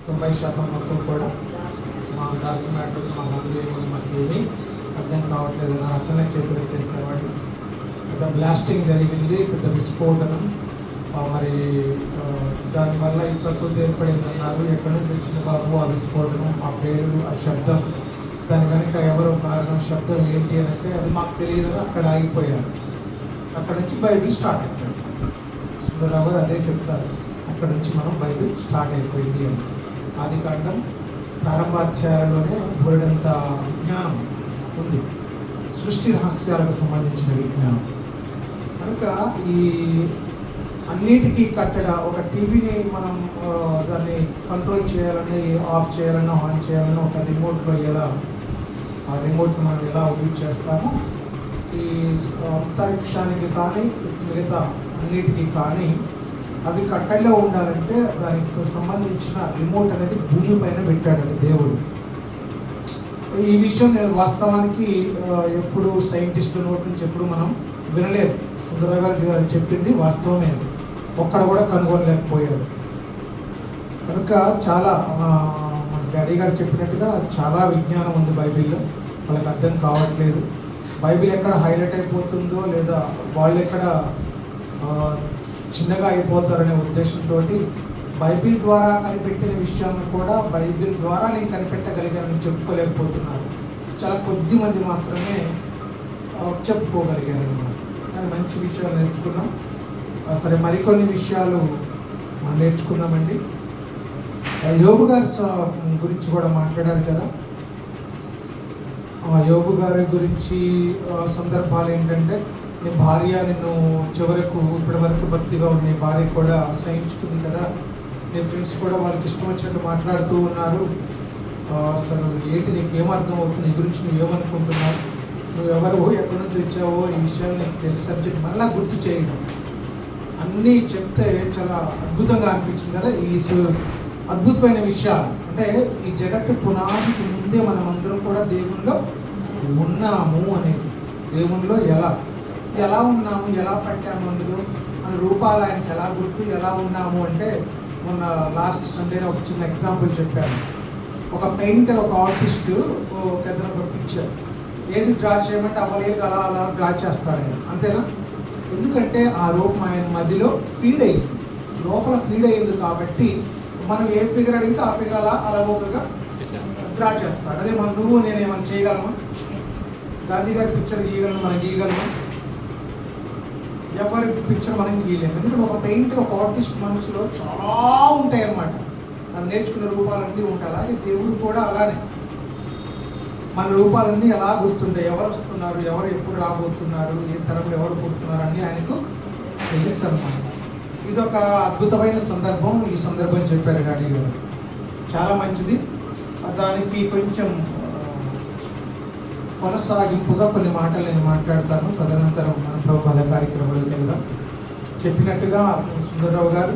90% మొత్తం కూడా మా డాక్యుమెంట్ మా బంధువులు మాకు ఏమీ అర్థం కావట్లేదు నా అర్థమే చేతులు ఎత్తేసేవాడు. పెద్ద బ్లాస్టింగ్ జరిగింది, పెద్ద విస్ఫోటనం. మరి దానివల్ల ఈ ప్రకృతి ఏర్పడిందన్నారు. ఎక్కడి నుంచి వచ్చిన బాబు ఆ విస్ఫోటనం, ఆ పేరు, ఆ శబ్దం, దాని వెనక ఎవరో కారణం, శబ్దం ఏంటి అని అంటే అది మాకు తెలియదు. అక్కడ ఆగిపోయారు. అక్కడ నుంచి బైబిల్ స్టార్ట్ అయిపోయింది. సుందరరావు గారు అదే చెప్తారు, అక్కడ నుంచి మనం బైబిల్ స్టార్ట్ అయిపోయింది అని. ఆదికాండం ప్రారంభాధ్యాయాల్లోనే బోలెడంత విజ్ఞానం ఉంది, సృష్టి రహస్యాలకు సంబంధించిన విజ్ఞానం. కనుక ఈ అన్నిటికీ కట్టడ ఒక టీవీని మనం దాన్ని కంట్రోల్ చేయాలని, ఆఫ్ చేయాలన్నా, ఆన్ చేయాలన్నా ఒక రిమోట్లో ఎలా ఆ రిమోట్ని మనం ఎలా యూజ్ చేస్తామో ఈ అంతరిక్షానికి కానీ మిగతా అన్నిటికీ కానీ అవి కట్టడిలో ఉండాలంటే దానికి సంబంధించిన రిమోట్ అనేది భూమి పైన పెట్టాడండి దేవుడు. ఈ విషయం నేను వాస్తవానికి ఎప్పుడు సైంటిస్టు నోటి నుంచి ఎప్పుడు మనం వినలేదు. సుందరరావు గారు చెప్పింది వాస్తవమే, ఒక్కడ కూడా కనుగొనలేకపోయారు. కనుక చాలా మన డాడీ గారు చెప్పినట్టుగా చాలా విజ్ఞానం ఉంది బైబిల్లో, వాళ్ళకి అర్థం కావట్లేదు. బైబిల్ ఎక్కడ హైలైట్ అయిపోతుందో లేదా వాళ్ళు ఎక్కడ చిన్నగా అయిపోతారనే ఉద్దేశంతో బైబిల్ ద్వారా కనిపెట్టిన విషయాన్ని కూడా బైబిల్ ద్వారా నేను కనిపెట్టగలిగానని చెప్పుకోలేకపోతున్నారు. చాలా కొద్ది మంది మాత్రమే చెప్పుకోగలిగారు అన్నమాట. కానీ మంచి విషయాలు నేర్చుకున్నాం. సరే, మరికొన్ని విషయాలు నేర్చుకున్నామండి. యోబు గారి గురించి కూడా మాట్లాడారు కదా. యోబు గారి గురించి సందర్భాలు ఏంటంటే, నీ భార్య నిన్ను చివరకు ఇప్పటి వరకు భక్తిగా ఉంది, నీ భార్య కూడా సహించుకుంది కదా, నీ ఫ్రెండ్స్ కూడా వాళ్ళకి ఇష్టం వచ్చినట్టు మాట్లాడుతూ ఉన్నారు. అసలు ఏంటి, నీకు ఏమర్థం అవుతుంది, నీ గురించి నువ్వు ఏమనుకుంటున్నావు, నువ్వెవరు, ఎక్కడి నుంచి వచ్చావో ఈ విషయాలు నీకు తెలిసి సబ్జెక్ట్ మళ్ళీ గుర్తు చేయడం అన్నీ చెప్తే చాలా అద్భుతంగా అనిపించింది కదా. ఈ అద్భుతమైన విషయాలు అంటే ఈ జగత్తు పునాదికి ముందే మనం అందరం కూడా దేవునిలో ఉన్నాము అనేది, దేవునిలో ఎలా ఉన్నాము, ఎలా పట్టాము, అందులో మన రూపాలు ఆయనకి ఎలా గుర్తు, ఎలా ఉన్నాము అంటే మొన్న లాస్ట్ సండేనే ఒక చిన్న ఎగ్జాంపుల్ చెప్పాను. ఒక పెయింటర్, ఒక ఆర్టిస్టు ఒక పిక్చర్ ఏది డ్రా చేయమంటే అవలేక అలా డ్రా చేస్తాడు ఆయన, అంతేనా? ఎందుకంటే ఆ రూపం ఆయన మధ్యలో ఫీడ్ అయ్యింది, లోపల ఫీడ్ అయ్యింది. కాబట్టి మనం ఏ ఫిగర్ అడిగితే ఆ ఫిగర్ అలవోకగా డ్రా చేస్తాడు. అదే మనం నువ్వు నేనేమన్నా చేయగలమా? గాంధీ గారి పిక్చర్ గీయగలను, మనం గీయగలమా? ఎవరి పిక్చర్ మనం గీయలేము. ఎందుకంటే ఒక పెయింటర్, ఒక ఆర్టిస్ట్ మనసులో చాలా ఉంటాయి అన్నమాట. మనం నేర్చుకున్న రూపాలన్నీ ఉంటాయి. అలాగే దేవుడు కూడా అలానే మన రూపాలన్నీ ఎలా గుర్తుంటాయి, ఎవరు వస్తున్నారు, ఎవరు ఎప్పుడు రాబోతున్నారు, ఏ తరంలో ఎవరు పుడుతున్నారు అని ఆయనకు తెలుసు అన్నమాట. ఇదొక అద్భుతమైన సందర్భం. ఈ సందర్భం చెప్పారు డాడీ గారు, చాలా మంచిది. దానికి కొంచెం కొనసాగింపుగా కొన్ని మాటలు నేను మాట్లాడతాను. తదనంతరం మన ప్రభుత్వ కార్యక్రమాలకు వెళ్దాం. చెప్పినట్టుగా సుందరరావు గారు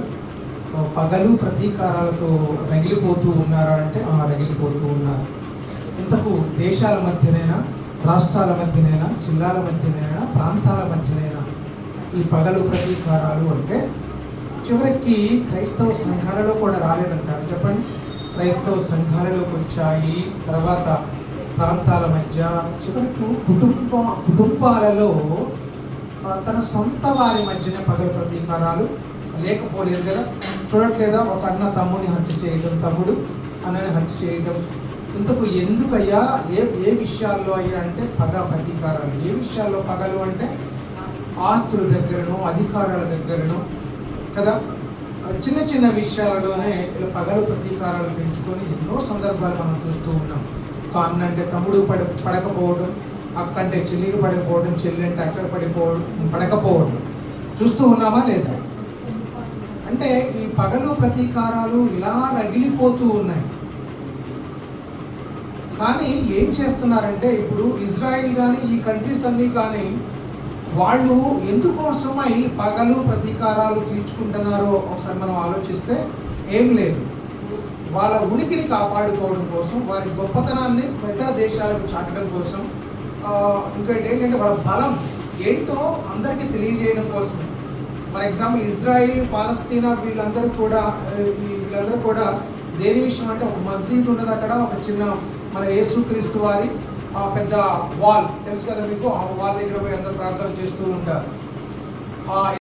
పగలు ప్రతీకారాలతో రగిలిపోతూ ఉన్నారా అంటే రగిలిపోతూ ఉన్నారు. ఇంతకు దేశాల మధ్యనైనా, రాష్ట్రాల మధ్యనైనా, జిల్లాల మధ్యనైనా, ప్రాంతాల మధ్యనైనా ఈ పగలు ప్రతీకారాలు అంటే చివరికి క్రైస్తవ సంఘాలలో కూడా రాలేదంటారు. చెప్పండి, క్రైస్తవ సంఘాలలోకి వచ్చాయి. తర్వాత ప్రాంతాల మధ్య, చివరికి కుటుంబాలలో తన సొంత వారి మధ్యనే పగల ప్రతీకారాలు లేకపోలేదు కదా. చూడట్లేదా, ఒక అన్న తమ్ముని హత్య చేయడం, తమ్ముడు అన్నని హత్య చేయడం. ఇంతకు ఎందుకయ్యా, ఏ విషయాల్లో అయ్యా అంటే పగ ప్రతీకారాలు. ఏ విషయాల్లో పగలు అంటే ఆస్తుల దగ్గరను, అధికారాల దగ్గరను కదా. చిన్న చిన్న విషయాలలోనే ఇలా పగలు ప్రతీకారాలు పెంచుకొని ఎన్నో సందర్భాలు మనం చూస్తూ ఉన్నాం. ఒక అన్న అంటే తమ్ముడు పడకపోవడం, అక్క అంటే చెల్లికి పడకపోవడం, చెల్లి అంటే అక్కడ పడకపోవడం చూస్తూ ఉన్నామా లేదా? అంటే ఈ పగలు ప్రతీకారాలు ఇలా రగిలిపోతూ ఉన్నాయి. కానీ ఏం చేస్తున్నారంటే ఇప్పుడు ఇజ్రాయిల్ కానీ ఈ కంట్రీస్ అన్నీ కానీ వాళ్ళు ఎందుకోసమై పగలు ప్రతీకారాలు తీర్చుకుంటున్నారో ఒకసారి మనం ఆలోచిస్తే ఏం లేదు. వాళ్ళ ఉనికిని కాపాడుకోవడం కోసం, వారి గొప్పతనాన్ని ఇతర దేశాలకు చాటడం కోసం, ఇంకోటి ఏంటంటే వాళ్ళ బలం ఏంటో అందరికీ తెలియజేయడం కోసమే. ఫర్ ఎగ్జాంపుల్ ఇజ్రాయిల్, పాలస్తీనా వీళ్ళందరూ కూడా దేని విషయం అంటే ఒక మస్జిద్ ఉన్నది అక్కడ, ఒక చిన్న మన యేసుక్రీస్తు వారి పెద్ద వాల్ తెలుసు కదా మీకు, ఆ వాల్ దగ్గర పోయి అందరూ ప్రార్థన చేస్తూ ఉంటారు.